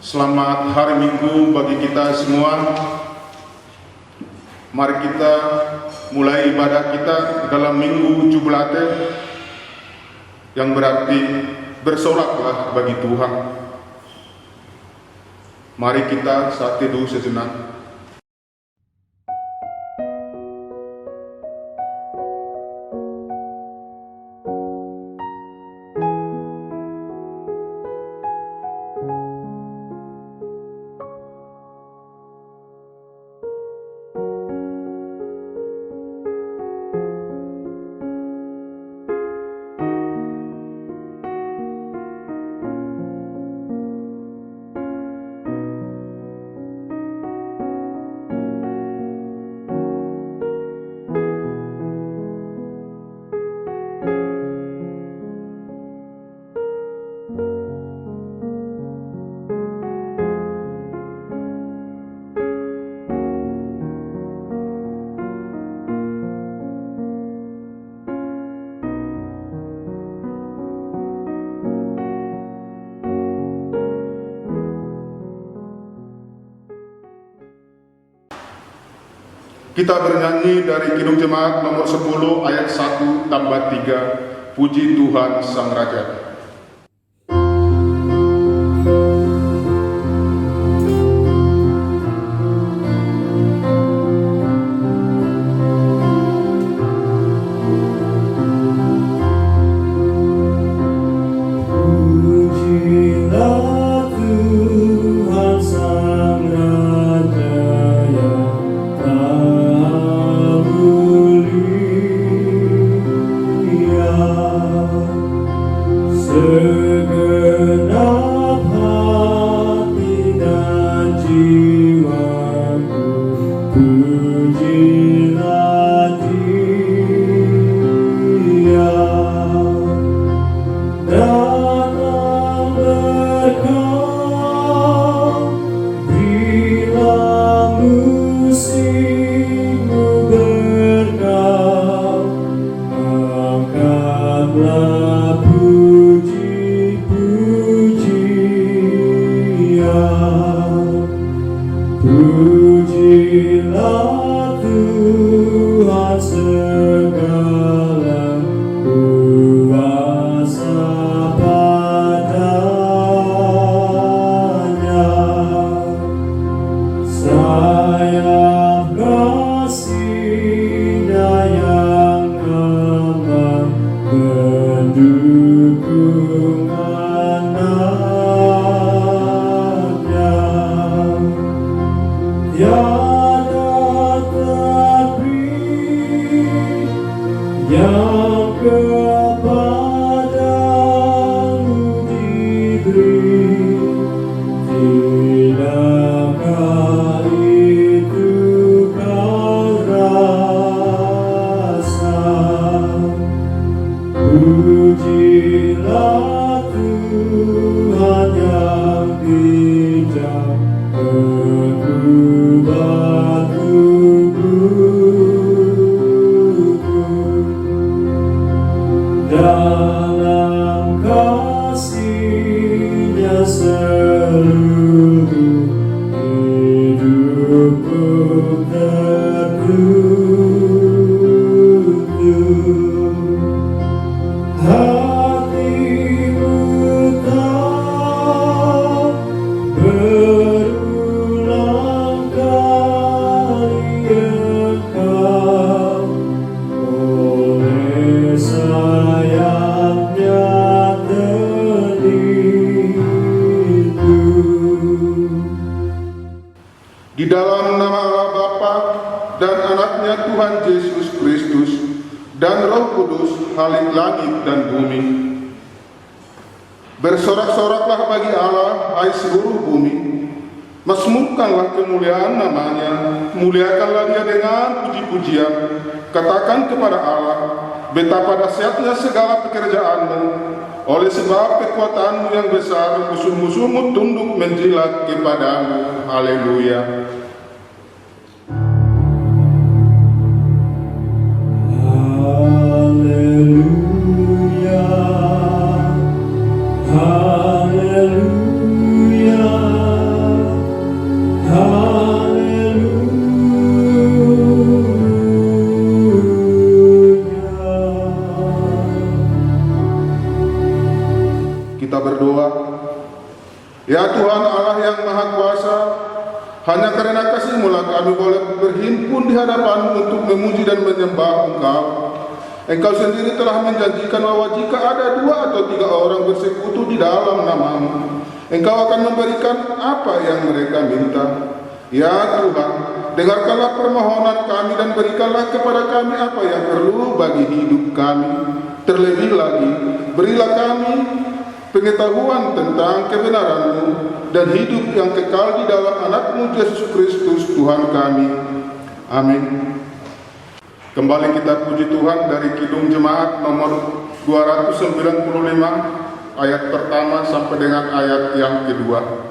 Selamat hari Minggu bagi kita semua. Mari kita mulai ibadah kita dalam Minggu Jubilate, yang berarti bersoraklah bagi Tuhan. Mari kita saat teduh sejenak. Kita bernyanyi dari Kidung Jemaat nomor 10 ayat 1 tambah 3, Puji Tuhan Sang Raja. Segenap hati dan jiwaku, pujilah Dia. Datang berkah bila musimmu berkah, angkatlah pujilah Tuhan segala kuasa padanya. Sayap kasih-Nya yang aman mendukung anaknya. Tiada terpilih yang kepadamu diberi, tidakkah itu kau rasa? Pujilah Tuhan yang bijak, dalam kasih-Nya seluruh hidupku tertutup. Hatimu tak berulang kali engkau oleh sayapnya terlindung. Di dalam nama Allah Bapa dan Anaknya Tuhan Yesus Kristus dan Roh Kudus, Khalik langit dan bumi. Bersorak-soraklah bagi Allah, hai seluruh bumi. Masmurkanlah kemuliaan namanya, muliakanlah Dia dengan puji-pujian. Katakan kepada Allah, betapa dahsyatnya segala pekerjaanmu. Oleh sebab kekuatanmu yang besar, musuh-musuhmu tunduk menjilat kepadamu. Haleluya. Haleluya, haleluya. Kita berdoa. Ya Tuhan Allah yang Maha Kuasa, hanya karena kasih-Mu lah kami boleh berhimpun di hadapan-Mu untuk memuji dan menyembah Engkau. Engkau sendiri telah menjanjikan bahwa jika ada 2 atau 3 orang bersekutu di dalam nama-Mu, Engkau akan memberikan apa yang mereka minta. Ya Tuhan, dengarkanlah permohonan kami dan berikanlah kepada kami apa yang perlu bagi hidup kami. Terlebih lagi, berilah kami pengetahuan tentang kebenaran-Mu dan hidup yang kekal di dalam Anak-Mu Yesus Kristus Tuhan kami. Amin. Kembali kita puji Tuhan dari Kidung Jemaat nomor 295 ayat pertama sampai dengan ayat yang kedua.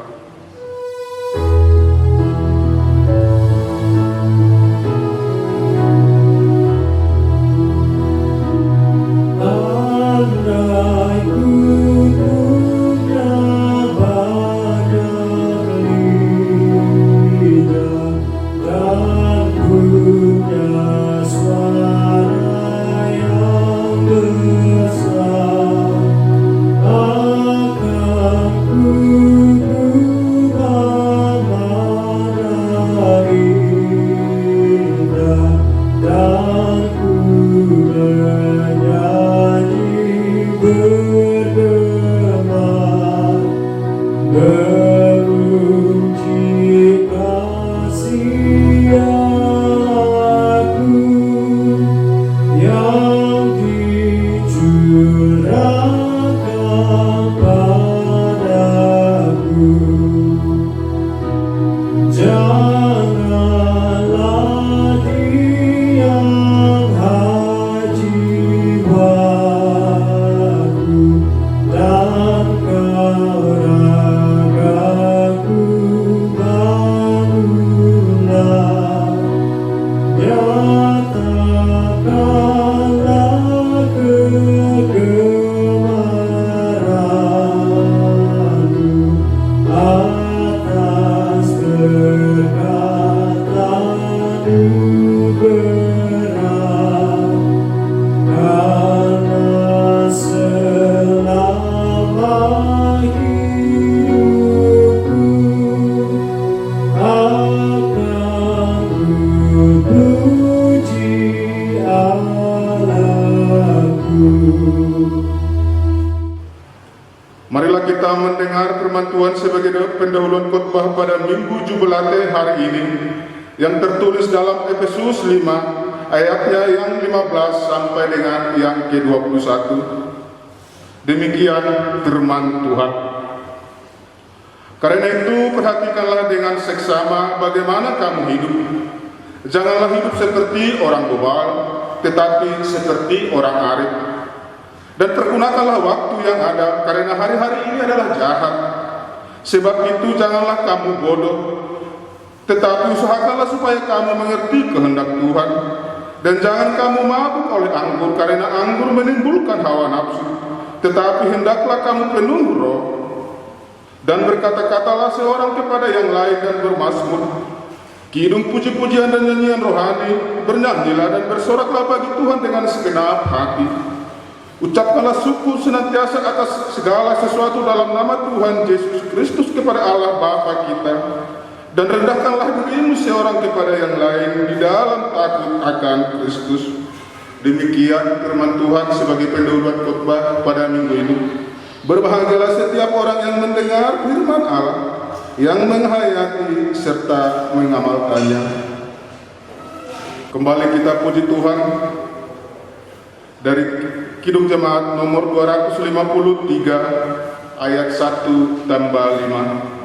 Marilah kita mendengar firman Tuhan sebagai pendahuluan khotbah pada Minggu Jubilate hari ini yang tertulis dalam Efesus 5 ayatnya yang 15 sampai dengan yang ke-21. Demikian firman Tuhan. Karena itu perhatikanlah dengan seksama bagaimana kamu hidup. Janganlah hidup seperti orang bebal, tetapi seperti orang arif. Dan pergunakanlah waktu yang ada, karena hari-hari ini adalah jahat. Sebab itu janganlah kamu bodoh, tetapi usahakanlah supaya kamu mengerti kehendak Tuhan. Dan jangan kamu mabuk oleh anggur, karena anggur menimbulkan hawa nafsu. Tetapi hendaklah kamu penuh roh. Dan berkata-katalah seorang kepada yang lain dan bermazmur, kidung puji-pujian dan nyanyian rohani, bernyanyilah dan bersoraklah bagi Tuhan dengan segenap hati. Ucapkanlah syukur senantiasa atas segala sesuatu dalam nama Tuhan Yesus Kristus kepada Allah Bapa kita. Dan rendahkanlah dirimu seorang kepada yang lain di dalam takut akan Kristus. Demikian firman Tuhan sebagai pendahuluan khotbah pada minggu ini. Berbahagialah setiap orang yang mendengar firman Allah, yang menghayati serta mengamalkannya. Kembali kita puji Tuhan dari Kidung Jemaat nomor 253 ayat 1 tambah 5.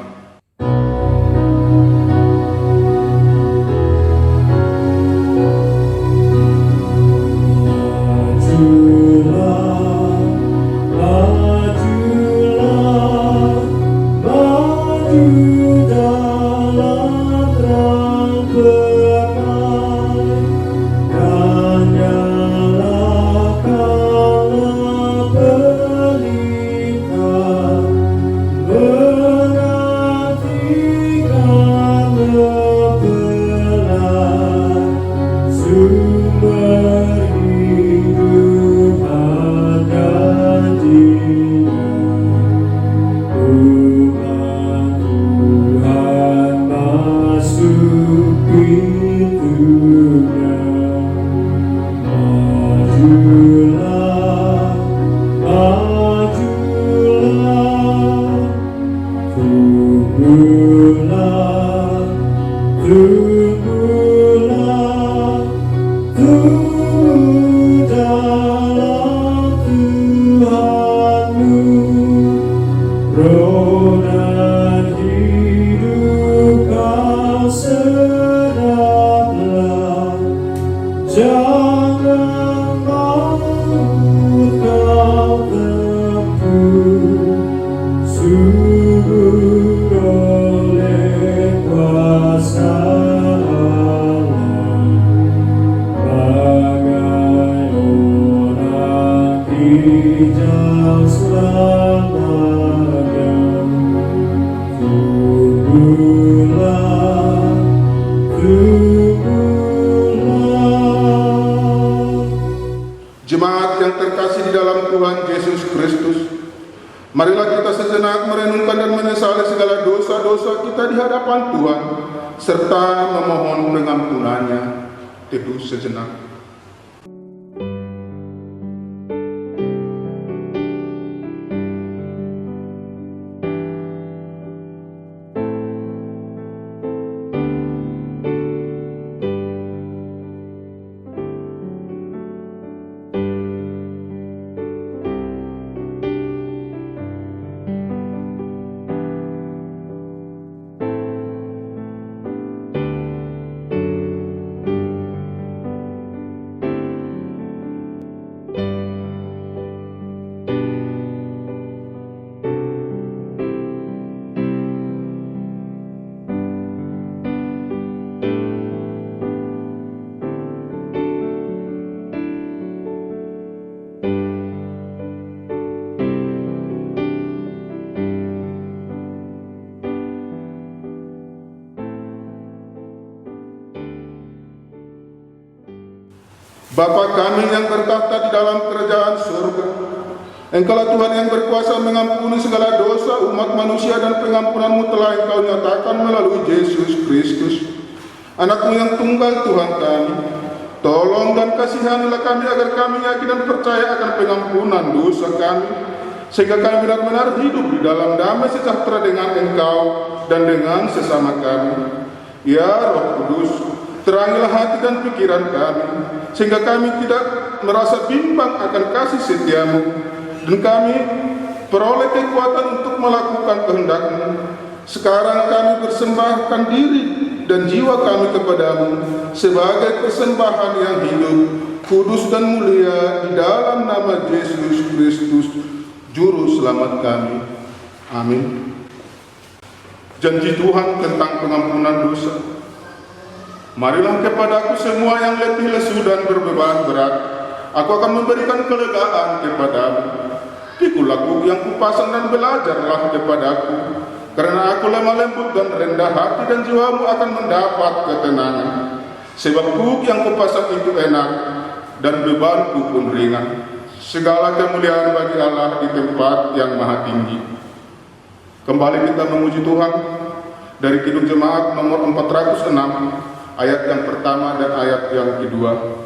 Benar Sungguhlah tumbuh dalam Tuhanmu, roh dan hidup kau sedaplah, jangan malu kau teguh, subur oleh kuasa Allah, bagai orang hijau selamanya. Tumbuhlah, tumbuhlah. Jemaat yang terkasih di dalam Tuhan Yesus Kristus, marilah kita sejenak merenungkan dan menyesali segala dosa-dosa kita di hadapan Tuhan, serta memohon pengampunannya. Teduh sejenak. Bapa kami yang bertahta di dalam kerajaan surga, Engkaulah Tuhan yang berkuasa mengampuni segala dosa umat manusia, dan pengampunan-Mu telah Engkau nyatakan melalui Yesus Kristus, Anak-Mu yang tunggal Tuhan kami. Tolong dan kasihanilah kami agar kami yakin dan percaya akan pengampunan dosa kami, sehingga kami benar-benar hidup di dalam damai sejahtera dengan Engkau dan dengan sesama kami. Ya Roh Kudus, terangilah hati dan pikiran kami, sehingga kami tidak merasa bimbang akan kasih setia-Mu, dan kami peroleh kekuatan untuk melakukan kehendak-Mu. Sekarang kami persembahkan diri dan jiwa kami kepadamu sebagai persembahan yang hidup, kudus dan mulia, di dalam nama Yesus Kristus, Juru Selamat kami. Amin. Janji Tuhan tentang pengampunan dosa. Marilah kepadaku semua yang letih lesu dan berbeban berat, aku akan memberikan kelegaan kepadamu. Pikulah buk yang kupasang dan belajarlah kepadaku, karena aku lemah lembut dan rendah hati, dan jiwamu akan mendapat ketenangan. Sebab buk yang kupasang itu enak, dan bebanku pun ringan. Segala kemuliaan bagi Allah di tempat yang maha tinggi. Kembali kita memuji Tuhan dari Kidung Jemaat nomor 406, ayat yang pertama dan ayat yang kedua.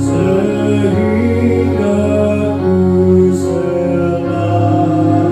Sehingga ku selalu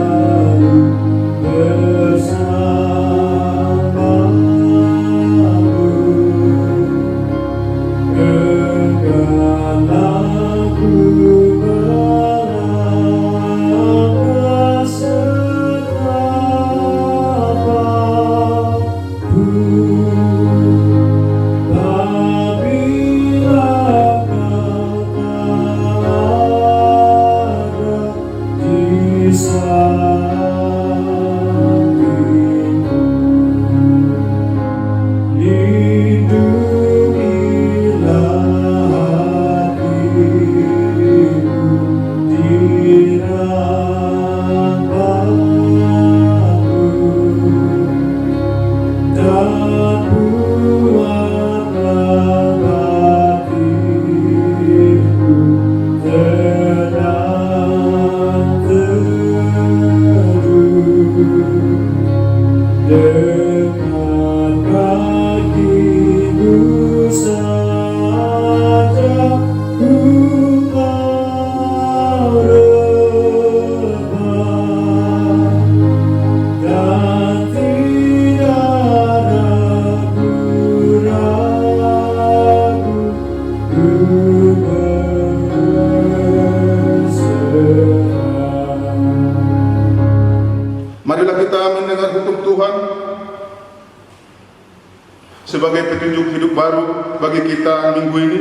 sebagai petunjuk hidup baru bagi kita minggu ini.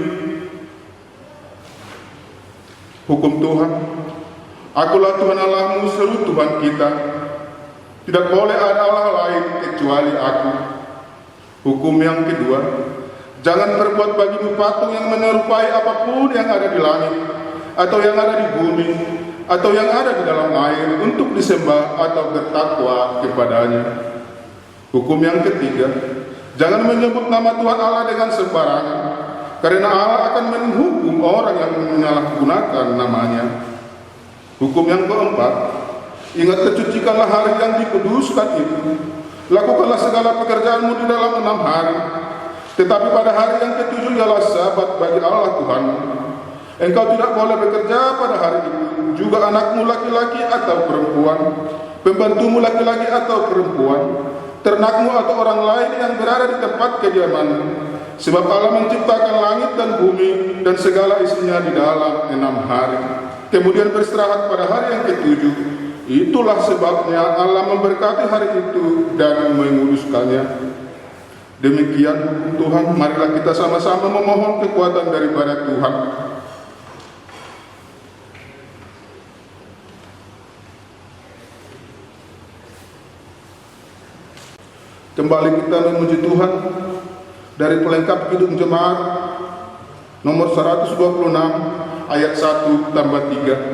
Hukum Tuhan, akulah Tuhan Allahmu, seru Tuhan kita. Tidak boleh ada Allah lain kecuali aku. Hukum yang kedua, jangan berbuat bagimu patung yang menyerupai apapun yang ada di langit, atau yang ada di bumi, atau yang ada di dalam air untuk disembah atau bertakwa kepadanya. Hukum yang ketiga, jangan menyebut nama Tuhan Allah dengan sembarangan, karena Allah akan menghukum orang yang menyalahgunakan namanya. Hukum yang keempat, ingat kesucikanlah hari yang dikuduskan itu. Lakukanlah segala pekerjaanmu di dalam 6 hari. Tetapi pada hari yang ke-7 ialah Sabat bagi Allah Tuhanmu. Engkau tidak boleh bekerja pada hari itu, juga anakmu laki-laki atau perempuan, pembantumu laki-laki atau perempuan, ternakmu atau orang lain yang berada di tempat kediamanmu. Sebab Allah menciptakan langit dan bumi dan segala isinya di dalam 6 hari. Kemudian beristirahat pada hari yang ke-7. Itulah sebabnya Allah memberkati hari itu dan menguduskannya. Demikian hukum Tuhan. Marilah kita sama-sama memohon kekuatan daripada Tuhan. Kembali kita memuji Tuhan dari pelengkap Kidung Jemaat nomor 126 ayat 1 tambah 3.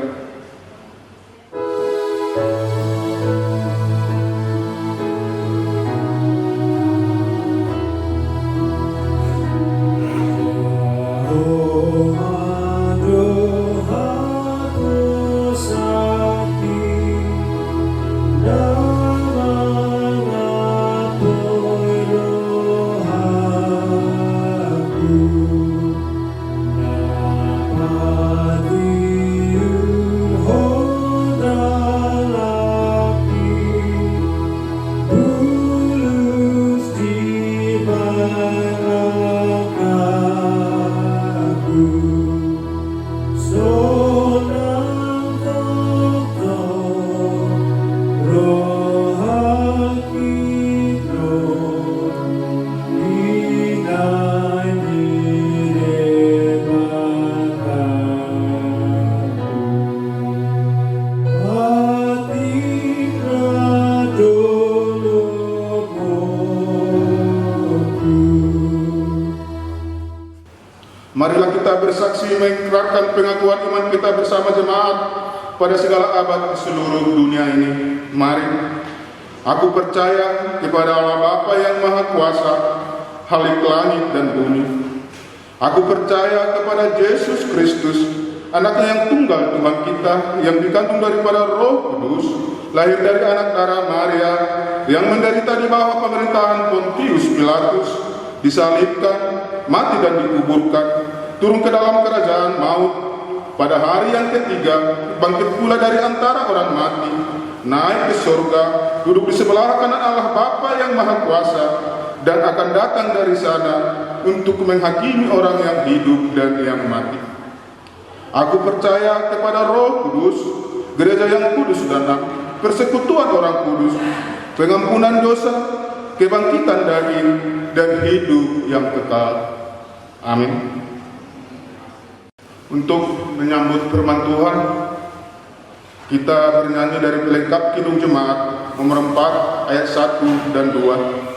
Marilah kita bersaksi mengikrarkan pengakuan iman kita bersama jemaat pada segala abad di seluruh dunia ini. Mari. Aku percaya kepada Allah Bapa yang Maha Kuasa, Khalik langit dan bumi. Aku percaya kepada Yesus Kristus, Anaknya yang tunggal Tuhan kita, yang dikandung daripada Roh Kudus, lahir dari anak darah Maria, yang menderita di bawah pemerintahan Pontius Pilatus, disalibkan, mati dan dikuburkan, turun ke dalam kerajaan maut, pada hari yang ketiga bangkit pula dari antara orang mati, naik ke surga, duduk di sebelah kanan Allah Bapa yang Maha Kuasa, dan akan datang dari sana untuk menghakimi orang yang hidup dan yang mati. Aku percaya kepada Roh Kudus, gereja yang kudus dan persekutuan orang kudus, pengampunan dosa, kebangkitan daging, dan hidup yang kekal. Amin. Untuk menyambut firman Tuhan, kita bernyanyi dari pelengkap Kidung Jemaat nomor 4 ayat 1 dan 2.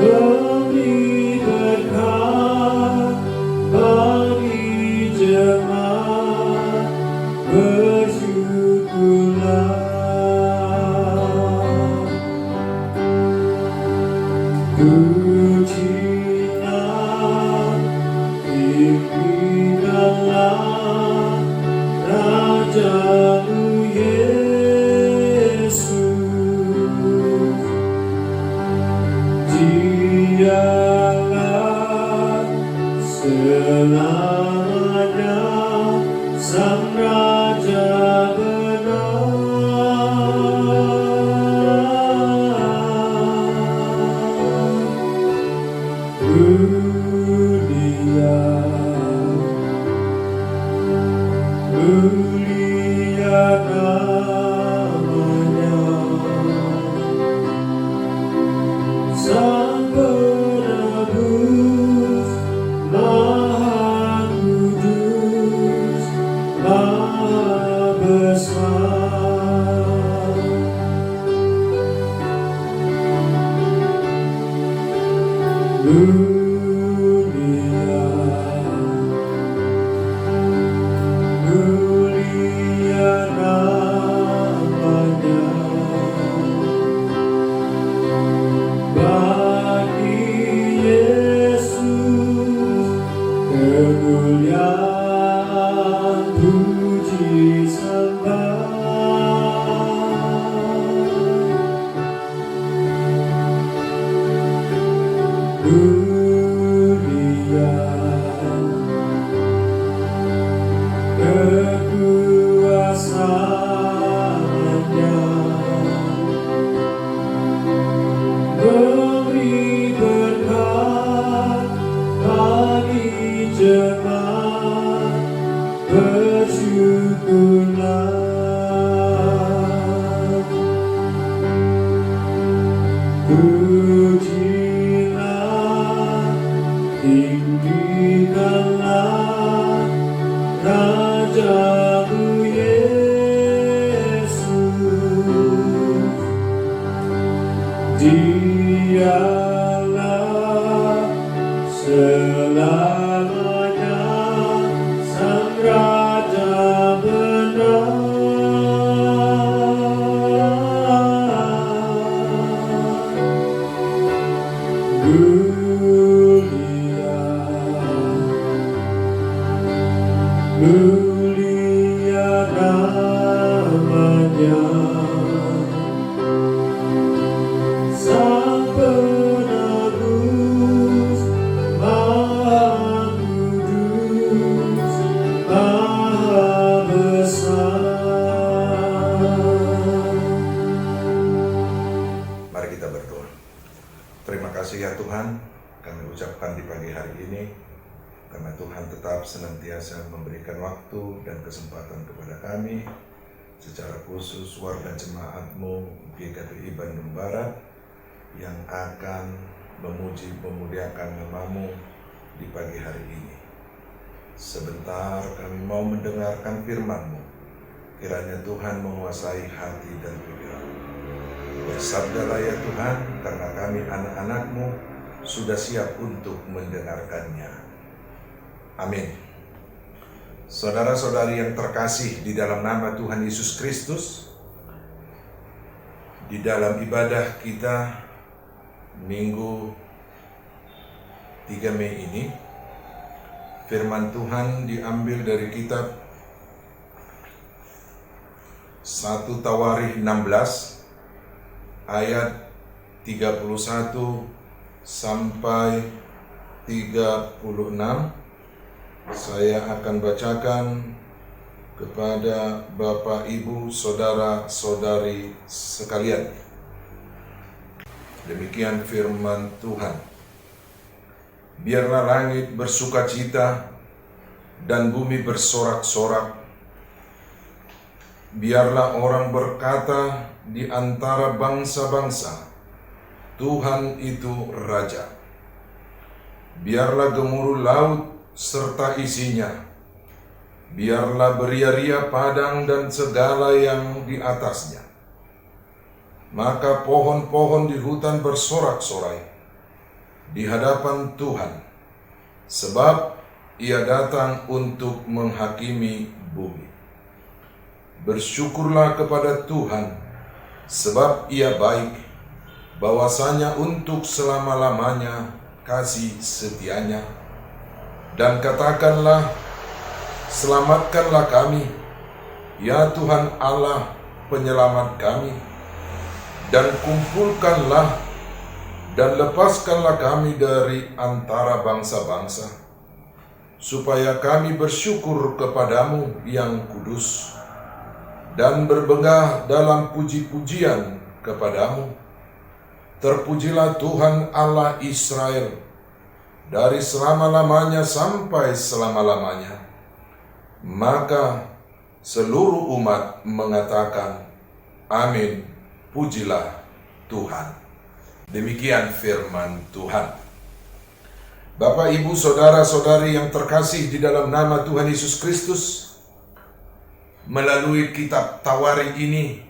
Beri mulia namanya, Sang Penebus, Maha Kudus, Maha Besar. Mulia namanya, bagi Yesus kemuliaan puji sembah. Mulia kekuasaannya, beri berkat bagi jemaat, bersyukurlah. Pujilah, tinggikanlah Rajamu Yesus. Dialah selamanya Sang Raja benar. Mulia namanya, Sang Penebus, Maha Kudus, Maha Besar. Mari kita berdoa. Terima kasih ya Tuhan, kami ucapkan di pagi hari ini, karena Tuhan tetap senantiasa memberikan waktu dan kesempatan kepada kami, secara khusus warga jemaat-Mu GKPI Bandung Barat, yang akan memuji memuliakan nama-Mu di pagi hari ini. Sebentar kami mau mendengarkan firman-Mu, kiranya Tuhan menguasai hati dan pikiran. Bersabdalah ya Tuhan, karena kami anak-anak-Mu sudah siap untuk mendengarkannya. Amin. Saudara-saudari yang terkasih di dalam nama Tuhan Yesus Kristus, di dalam ibadah kita Minggu 3 Mei ini, firman Tuhan diambil dari kitab 1 Tawarikh 16 ayat 31 sampai 36. Saya akan bacakan kepada Bapak, Ibu, Saudara-saudari sekalian. Demikian firman Tuhan. Biarlah langit bersukacita dan bumi bersorak-sorak. Biarlah orang berkata di antara bangsa-bangsa, Tuhan itu Raja. Biarlah gemuruh laut serta isinya, biarlah beria-ria padang dan segala yang di atasnya. Maka pohon-pohon di hutan bersorak-sorai di hadapan Tuhan, sebab Ia datang untuk menghakimi bumi. Bersyukurlah kepada Tuhan, sebab Ia baik, bahwasanya untuk selama-lamanya kasih setianya. Dan katakanlah, selamatkanlah kami, ya Tuhan Allah penyelamat kami, dan kumpulkanlah dan lepaskanlah kami dari antara bangsa-bangsa, supaya kami bersyukur kepadamu yang kudus, dan berbegah dalam puji-pujian kepadamu. Terpujilah Tuhan Allah Israel, dari selama-lamanya sampai selama-lamanya. Maka Seluruh umat mengatakan, amin, pujilah Tuhan. Demikian firman Tuhan. Bapak, Ibu, Saudara-saudari yang terkasih di dalam nama Tuhan Yesus Kristus, melalui kitab Tawari ini,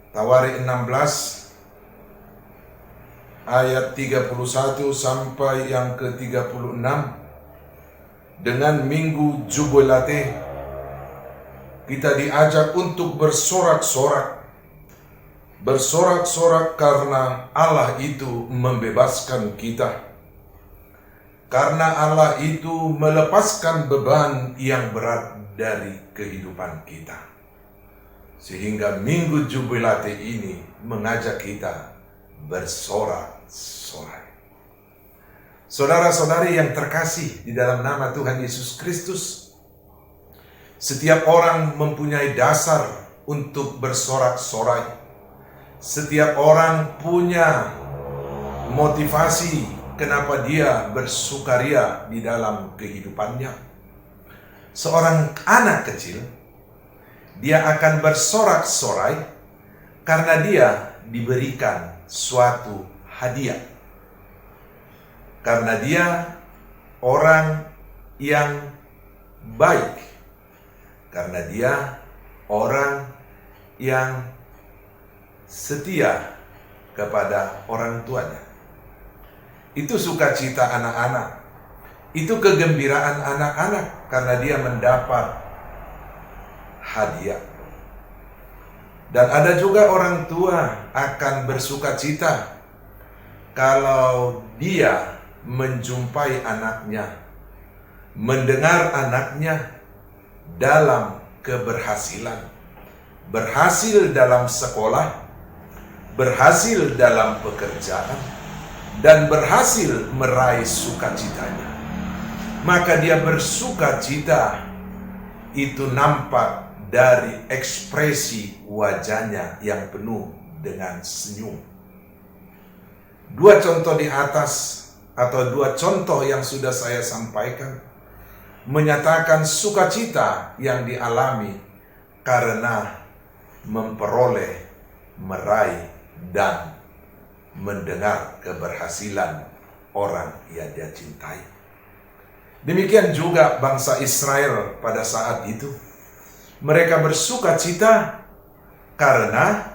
Tawari 16, ayat 31 sampai yang ke-36, dengan Minggu Jubilate, kita diajak untuk bersorak-sorak. Bersorak-sorak karena Allah itu membebaskan kita. Karena Allah itu melepaskan beban yang berat dari kehidupan kita. Sehingga Minggu Jubilate ini mengajak kita bersorak-sorai. Saudara-saudari yang terkasih di dalam nama Tuhan Yesus Kristus, setiap orang mempunyai dasar untuk bersorak-sorai. Setiap orang punya motivasi kenapa dia bersukaria di dalam kehidupannya. Seorang anak kecil, dia akan bersorak-sorai karena dia diberikan suatu hadiah. Karena dia orang yang baik. Karena dia orang yang setia kepada orang tuanya. Itu sukacita anak-anak. Itu kegembiraan anak-anak karena dia mendapat hadiah. Dan ada juga orang tua akan bersukacita kalau dia menjumpai anaknya, mendengar anaknya dalam keberhasilan, berhasil dalam sekolah, berhasil dalam pekerjaan, dan berhasil meraih sukacitanya. Maka dia bersukacita, itu nampak dari ekspresi wajahnya yang penuh dengan senyum. Dua contoh di atas, atau dua contoh yang sudah saya sampaikan, menyatakan sukacita yang dialami karena memperoleh, meraih, dan mendengar keberhasilan orang yang dia cintai. Demikian juga bangsa Israel pada saat itu. Mereka bersukacita karena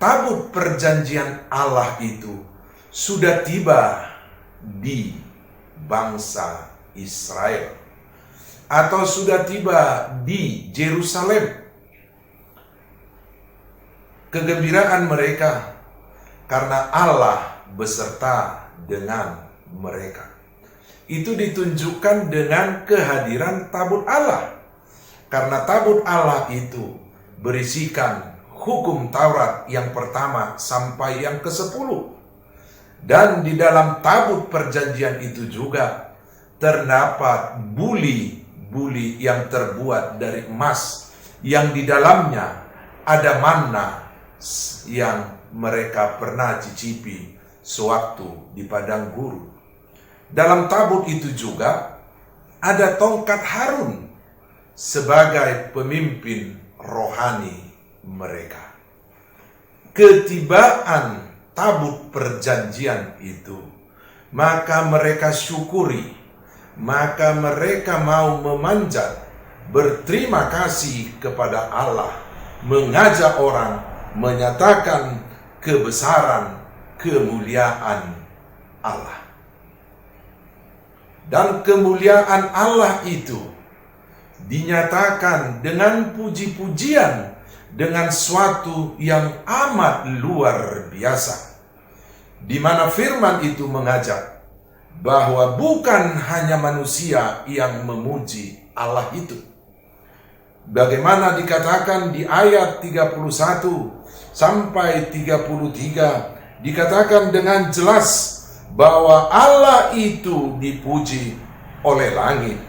tabut perjanjian Allah itu sudah tiba di bangsa Israel, atau sudah tiba di Yerusalem. Kegembiraan mereka karena Allah beserta dengan mereka. Itu ditunjukkan dengan kehadiran tabut Allah. Karena tabut Allah itu berisikan hukum Taurat yang pertama sampai yang ke-10. Dan di dalam tabut perjanjian itu juga terdapat buli yang terbuat dari emas, yang di dalamnya ada manna yang mereka pernah cicipi sewaktu di padang gurun. Dalam tabut itu juga ada tongkat Harun sebagai pemimpin rohani mereka. Ketibaan tabut perjanjian itu, maka mereka syukuri, maka mereka mau memanjat, berterima kasih kepada Allah, mengajak orang menyatakan kebesaran, kemuliaan Allah. Dan kemuliaan Allah itu dinyatakan dengan puji-pujian, dengan suatu yang amat luar biasa, di mana firman itu mengajak bahwa bukan hanya manusia yang memuji Allah itu. Bagaimana dikatakan di ayat 31 sampai 33, dikatakan dengan jelas bahwa Allah itu dipuji oleh langit.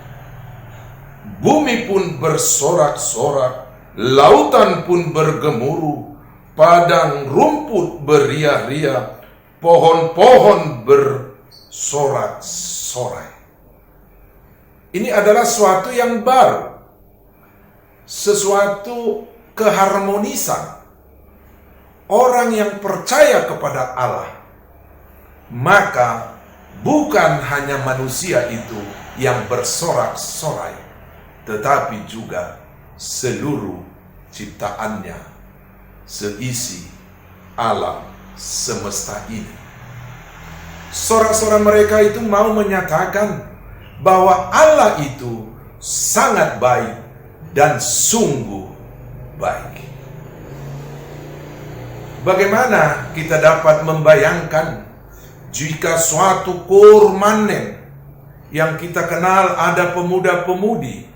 Bumi pun bersorak-sorak, lautan pun bergemuruh, padang rumput beria-ria, pohon-pohon bersorak-sorai. Ini adalah suatu yang baru. sesuatu keharmonisan. Orang yang percaya kepada Allah, maka bukan hanya manusia itu yang bersorak-sorai, tetapi juga seluruh ciptaannya, seisi alam semesta ini. Sorak-sorai mereka itu mau menyatakan bahwa Allah itu sangat baik dan sungguh baik. Bagaimana kita dapat membayangkan jika suatu kurmanen yang kita kenal ada pemuda-pemudi,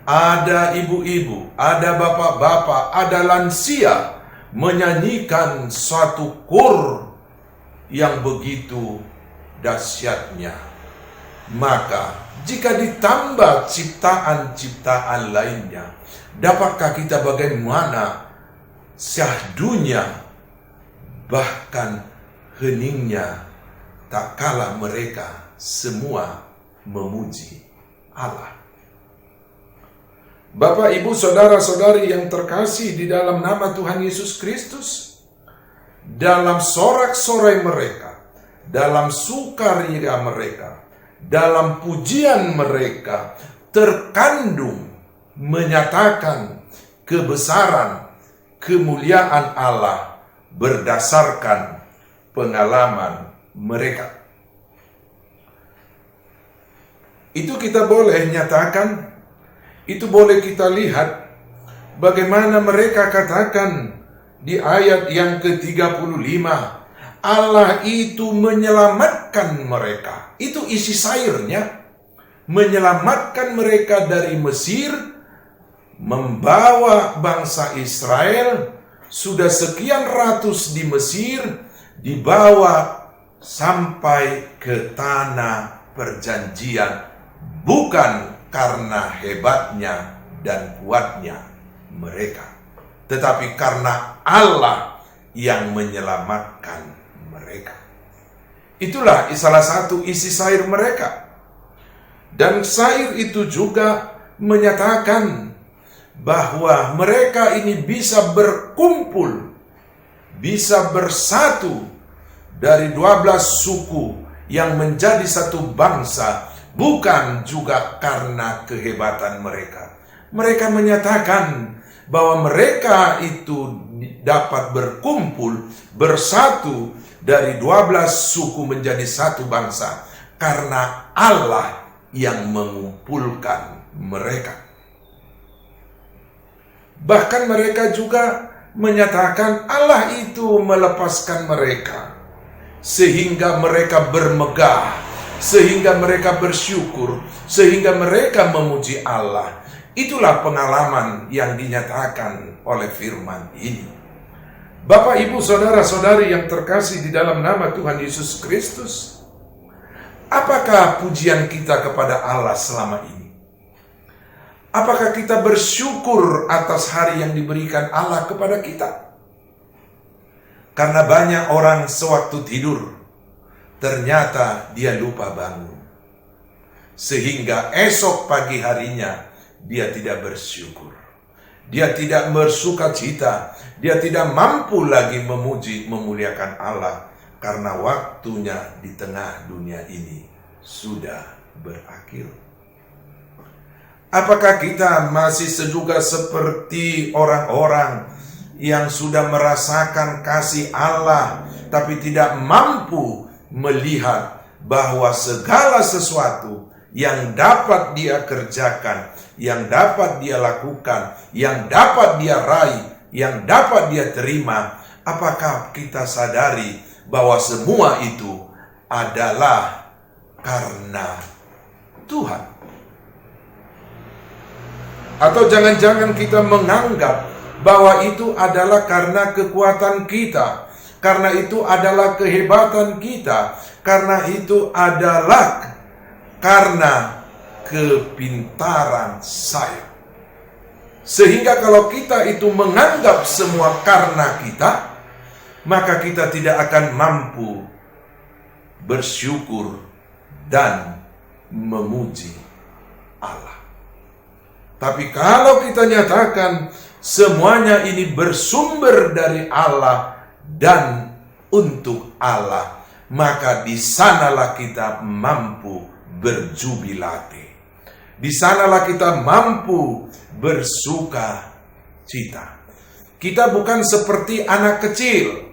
ada ibu-ibu, ada bapak-bapak, ada lansia menyanyikan suatu kur yang begitu dahsyatnya. Maka jika ditambah ciptaan-ciptaan lainnya, dapatkah kita bagaimana syahdunya, bahkan heningnya, tak kalah mereka semua memuji Allah. Bapak, Ibu, saudara-saudari yang terkasih di dalam nama Tuhan Yesus Kristus, dalam sorak-sorai mereka, dalam sukaria mereka, dalam pujian mereka, terkandung menyatakan kebesaran, kemuliaan Allah berdasarkan pengalaman mereka. Itu kita boleh nyatakan, itu boleh kita lihat bagaimana mereka katakan di ayat yang ke-35, Allah itu menyelamatkan mereka. Itu isi sairnya, menyelamatkan mereka dari Mesir, membawa bangsa Israel sudah sekian ratus di Mesir, dibawa sampai ke tanah perjanjian, bukan karena hebatnya dan kuatnya mereka, tetapi karena Allah yang menyelamatkan mereka. Itulah salah satu isi sair mereka. Dan sair itu juga menyatakan bahwa mereka ini bisa berkumpul, bisa bersatu dari 12 suku yang menjadi satu bangsa, bukan juga karena kehebatan mereka. Mereka menyatakan bahwa mereka itu dapat berkumpul, bersatu dari 12 suku menjadi satu bangsa karena Allah yang mengumpulkan mereka. Bahkan mereka juga menyatakan Allah itu melepaskan mereka sehingga mereka bermegah, sehingga mereka bersyukur, sehingga mereka memuji Allah. Itulah pengalaman yang dinyatakan oleh firman ini. Bapak, Ibu, saudara-saudari yang terkasih di dalam nama Tuhan Yesus Kristus, apakah pujian kita kepada Allah selama ini? Apakah kita bersyukur atas hari yang diberikan Allah kepada kita? Karena banyak orang sewaktu tidur, ternyata dia lupa bangun. Sehingga esok pagi harinya, dia tidak bersyukur. Dia tidak bersukacita. Dia tidak mampu lagi memuji, memuliakan Allah. Karena waktunya di tengah dunia ini sudah berakhir. Apakah kita masih juga seperti orang-orang yang sudah merasakan kasih Allah, tapi tidak mampu melihat bahwa segala sesuatu yang dapat dia kerjakan, yang dapat dia lakukan, yang dapat dia raih, yang dapat dia terima, apakah kita sadari bahwa semua itu adalah karena Tuhan? Atau jangan-jangan kita menganggap bahwa itu adalah karena kekuatan kita, karena itu adalah kehebatan kita, karena itu adalah karena kepintaran saya. Sehingga kalau kita itu menganggap semua karena kita, maka kita tidak akan mampu bersyukur dan memuji Allah. Tapi kalau kita nyatakan semuanya ini bersumber dari Allah dan untuk Allah, maka di sanalah kita mampu berjubilate. Di sanalah kita mampu bersuka cita. Kita bukan seperti anak kecil.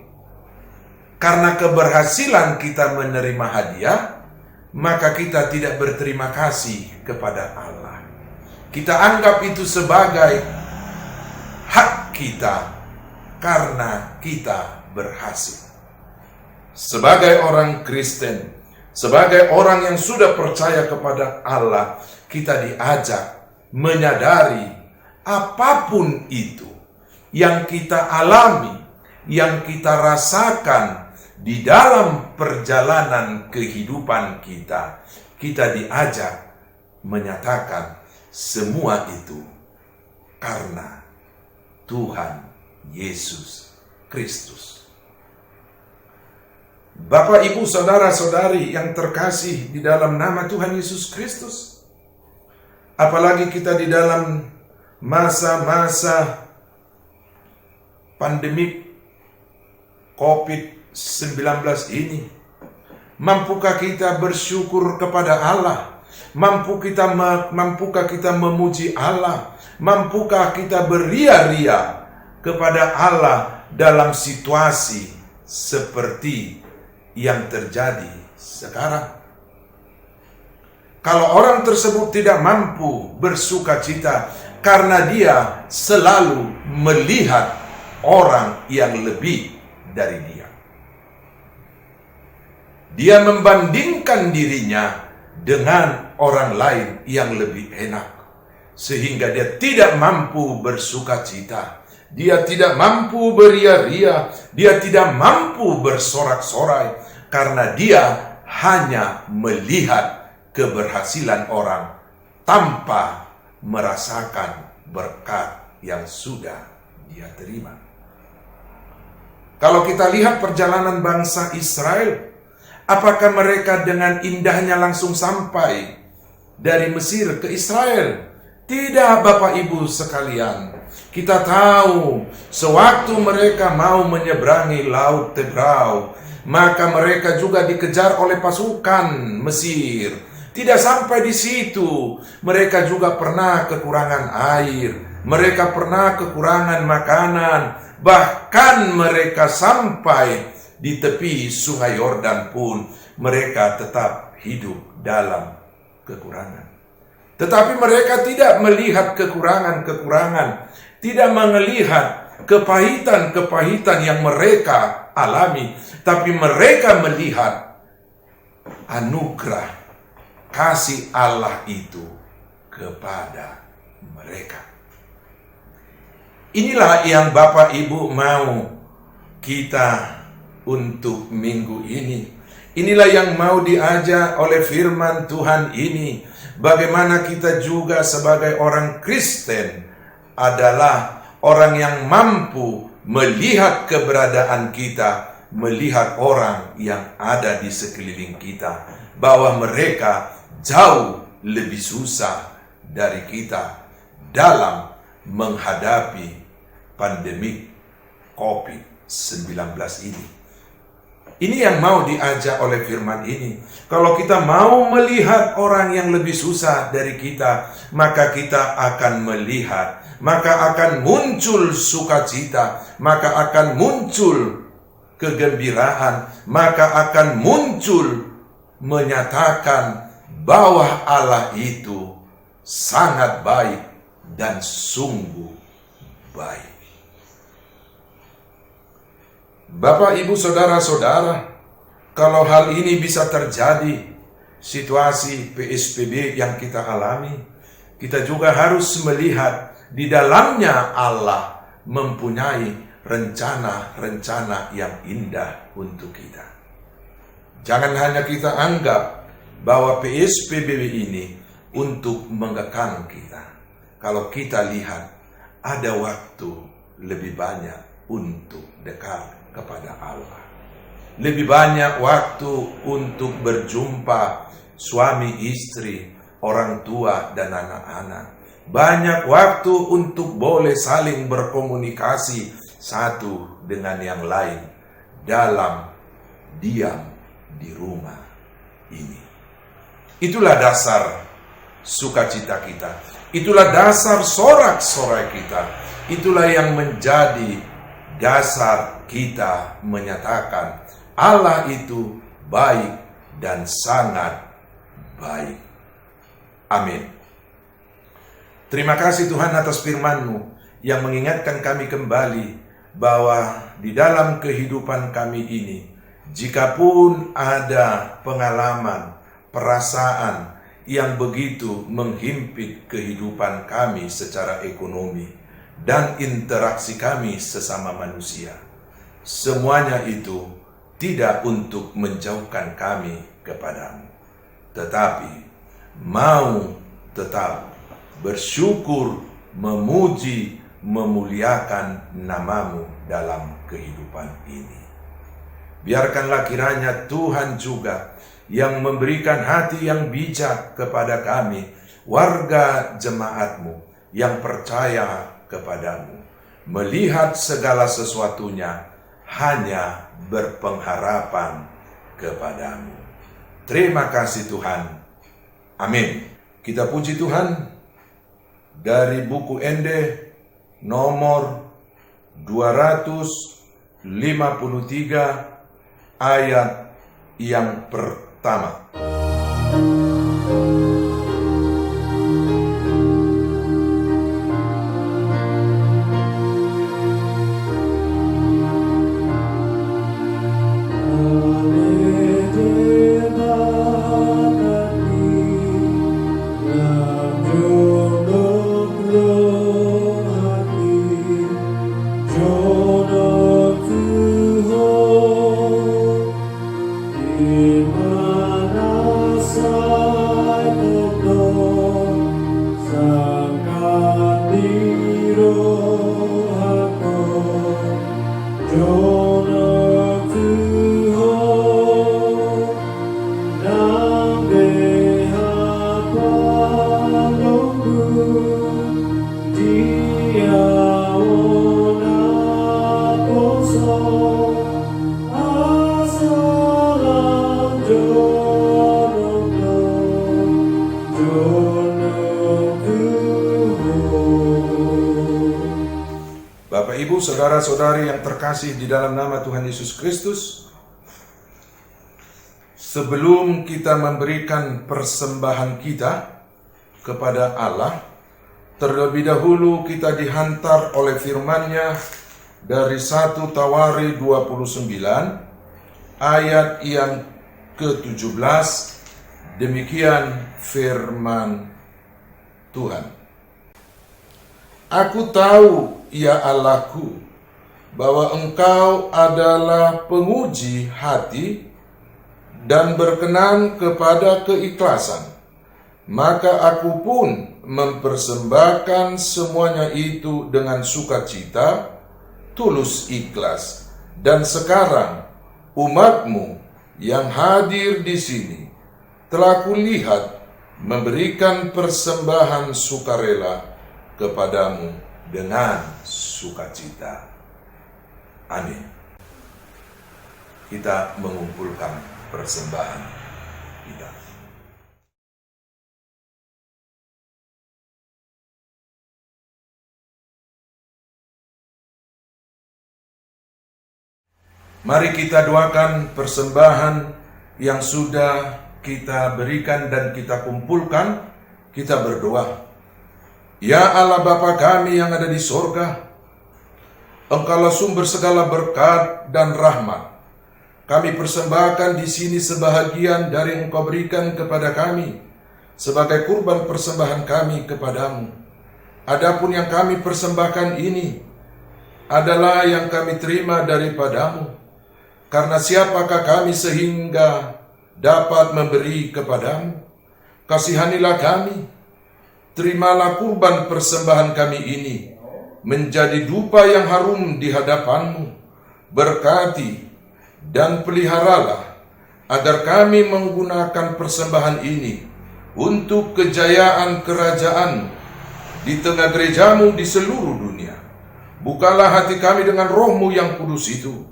Karena keberhasilan kita menerima hadiah, maka kita tidak berterima kasih kepada Allah. Kita anggap itu sebagai hak kita karena kita berhasil. Sebagai orang Kristen, sebagai orang yang sudah percaya kepada Allah, kita diajak menyadari apapun itu yang kita alami, yang kita rasakan di dalam perjalanan kehidupan kita, kita diajak menyatakan semua itu karena Tuhan Yesus Kristus. Bapak, Ibu, saudara-saudari yang terkasih di dalam nama Tuhan Yesus Kristus, apalagi kita di dalam masa-masa pandemi COVID-19 ini, mampukah kita bersyukur kepada Allah? Mampukah kita memuji Allah? Mampukah kita beria-ria kepada Allah dalam situasi seperti yang terjadi sekarang? Kalau orang tersebut tidak mampu bersuka cita karena dia selalu melihat orang yang lebih dari dia. Dia membandingkan dirinya dengan orang lain yang lebih enak, sehingga dia tidak mampu bersuka cita. Dia tidak mampu beria-ria, dia tidak mampu bersorak-sorai, karena dia hanya melihat keberhasilan orang tanpa merasakan berkat yang sudah dia terima. Kalau kita lihat perjalanan bangsa Israel, apakah mereka dengan indahnya langsung sampai dari Mesir ke Israel? Tidak, Bapak Ibu sekalian. Kita tahu, sewaktu mereka mau menyeberangi Laut Tebrau, maka mereka juga dikejar oleh pasukan Mesir. Tidak sampai di situ, mereka juga pernah kekurangan air, mereka pernah kekurangan makanan, bahkan mereka sampai di tepi sungai Yordan pun mereka tetap hidup dalam kekurangan. Tetapi mereka tidak melihat kekurangan-kekurangan, tidak melihat kepahitan-kepahitan yang mereka alami, tapi mereka melihat anugerah kasih Allah itu kepada mereka. Inilah yang Bapak Ibu mau kita untuk minggu ini. Inilah yang mau diajak oleh firman Tuhan ini. Bagaimana kita juga sebagai orang Kristen adalah orang yang mampu melihat keberadaan kita, melihat orang yang ada di sekeliling kita, bahwa mereka jauh lebih susah dari kita dalam menghadapi pandemi COVID-19 ini. Ini yang mau diajak oleh firman ini. Kalau kita mau melihat orang yang lebih susah dari kita, maka kita akan melihat, maka akan muncul sukacita, maka akan muncul kegembiraan, maka akan muncul menyatakan bahwa Allah itu sangat baik dan sungguh baik. Bapak, Ibu, saudara-saudara, kalau hal ini bisa terjadi, situasi PSBB yang kita alami, kita juga harus melihat di dalamnya Allah mempunyai rencana-rencana yang indah untuk kita. Jangan hanya kita anggap bahwa PSBB ini untuk mengekang kita. Kalau kita lihat, ada waktu lebih banyak untuk dekat kepada Allah. Lebih banyak waktu untuk berjumpa suami istri, orang tua dan anak-anak. banyak waktu untuk boleh saling berkomunikasi satu dengan yang lain dalam diam di rumah ini. Itulah dasar sukacita kita. Itulah dasar sorak-sorai kita. Itulah yang menjadi dasar kita menyatakan Allah itu baik dan sangat baik. Amin. Terima kasih Tuhan atas firman-Mu yang mengingatkan kami kembali bahwa di dalam kehidupan kami ini, jikapun ada pengalaman, perasaan yang begitu menghimpit kehidupan kami secara ekonomi dan interaksi kami sesama manusia, semuanya itu tidak untuk menjauhkan kami kepadamu, tetapi mau tetap bersyukur, memuji, memuliakan namamu dalam kehidupan ini. Biarkanlah kiranya Tuhan juga yang memberikan hati yang bijak kepada kami, warga jemaatmu yang percaya kepadamu, melihat segala sesuatunya hanya berpengharapan kepadamu. Terima kasih Tuhan. Amin. Kita puji Tuhan. Dari buku Ende nomor 253 ayat yang pertama. Bapak, Ibu, saudara-saudari yang terkasih di dalam nama Tuhan Yesus Kristus, sebelum kita memberikan persembahan kita kepada Allah, terlebih dahulu kita dihantar oleh firman-Nya dari 1 Tawari 29 ayat yang ke-17. Demikian firman Tuhan. Aku tahu, ya Allahku, bahwa Engkau adalah penguji hati dan berkenan kepada keikhlasan. Maka aku pun mempersembahkan semuanya itu dengan sukacita, tulus ikhlas. Dan sekarang umat-Mu yang hadir di sini telah kulihat memberikan persembahan sukarela kepadamu dengan sukacita. Amin. Kita mengumpulkan persembahan kita. Mari kita doakan persembahan yang sudah kita berikan dan kita kumpulkan. Kita berdoa. Ya Allah Bapa kami yang ada di sorga, Engkaulah sumber segala berkat dan rahmat. Kami persembahkan di sini sebahagian dari Engkau berikan kepada kami sebagai kurban persembahan kami kepadamu. Adapun yang kami persembahkan ini adalah yang kami terima daripadamu. Karena siapakah kami sehingga dapat memberi kepadamu? Kasihanilah kami. Terimalah kurban persembahan kami ini menjadi dupa yang harum di hadapan-Mu. Berkati dan peliharalah agar kami menggunakan persembahan ini untuk kejayaan kerajaan-Mu di tengah gerejamu di seluruh dunia. Bukalah hati kami dengan roh-Mu yang kudus itu,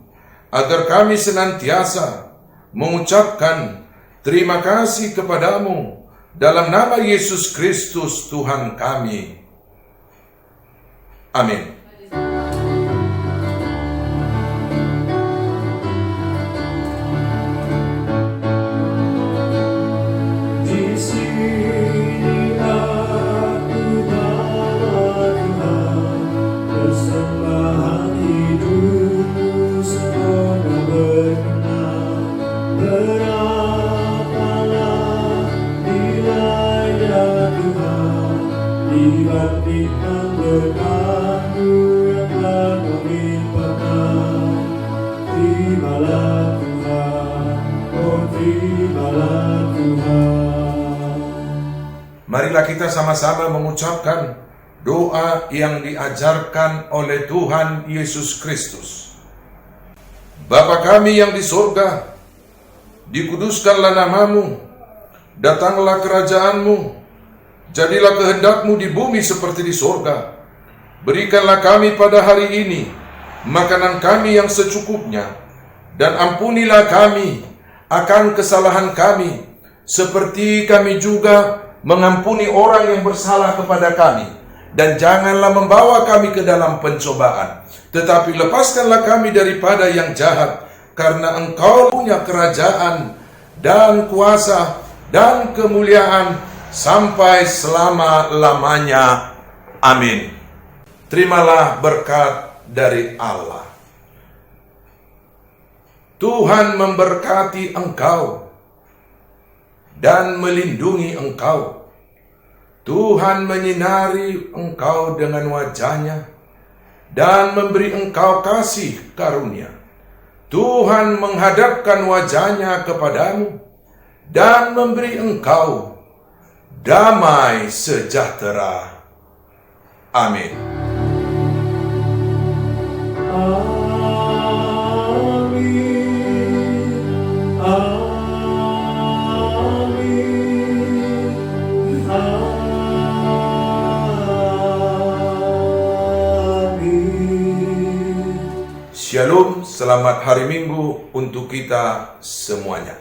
agar kami senantiasa mengucapkan terima kasih kepadamu dalam nama Yesus Kristus Tuhan kami. Amin. Di sini aku bawa Tuhan, persembahan hidupku semoga berkenan. Berapalah nilainya Tuhan dibandingkan berkat-Mu yang telah Kau limpahkan. Terimalah Tuhan, oh terimalah Tuhan. Marilah kita sama-sama mengucapkan doa yang diajarkan oleh Tuhan Yesus Kristus. Bapa kami yang di surga, dikuduskanlah nama-Mu, datanglah kerajaan-Mu, jadilah kehendak-Mu di bumi seperti di surga. Berikanlah kami pada hari ini makanan kami yang secukupnya, dan ampunilah kami akan kesalahan kami, seperti kami juga mengampuni orang yang bersalah kepada kami. Dan janganlah membawa kami ke dalam pencobaan, tetapi lepaskanlah kami daripada yang jahat, karena Engkau punya kerajaan dan kuasa dan kemuliaan sampai selama-lamanya. Amin. Terimalah berkat dari Allah. Tuhan memberkati engkau dan melindungi engkau. Tuhan menyinari engkau dengan wajah-Nya dan memberi engkau kasih karunia. Tuhan menghadapkan wajah-Nya kepadamu dan memberi engkau damai sejahtera. Amin. Amin. Amin. Amin. Shalom, selamat hari Minggu untuk kita semuanya.